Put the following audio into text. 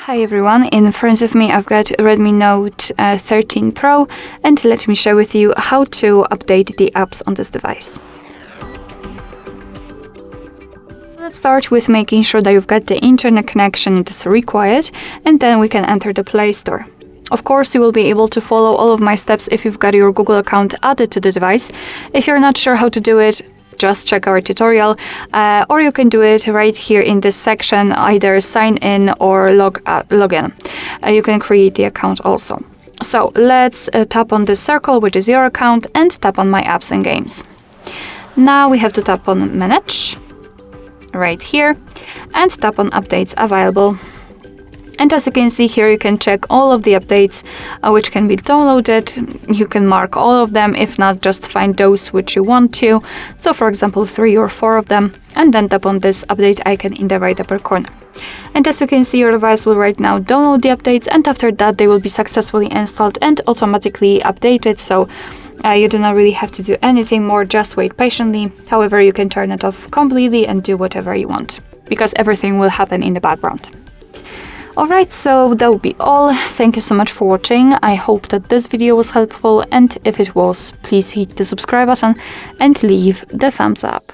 Hi everyone, in front of me I've got Redmi Note 13 Pro, and let me share with you how to update the apps on this device. Let's start with making sure that you've got the internet connection that's required, and then we can enter the Play Store. Of course, you will be able to follow all of my steps if you've got your Google account added to the device. If you're not sure how to do it, just check our tutorial, or you can do it right here in this section, either sign in or log in. You can create the account also. So let's tap on the circle, which is your account, and tap on My Apps and Games. Now we have to tap on Manage, right here, and tap on Updates Available. And as you can see here, you can check all of the updates which can be downloaded. You can mark all of them, if not, just find those which you want to. So for example, 3 or 4 of them, and then tap on this update icon in the right upper corner. And as you can see, your device will right now download the updates, and after that they will be successfully installed and automatically updated. So you do not really have to do anything more, just wait patiently. However, you can turn it off completely and do whatever you want, because everything will happen in the background. Alright, so that will be all. Thank you so much for watching. I hope that this video was helpful, and if it was, please hit the subscribe button and leave the thumbs up.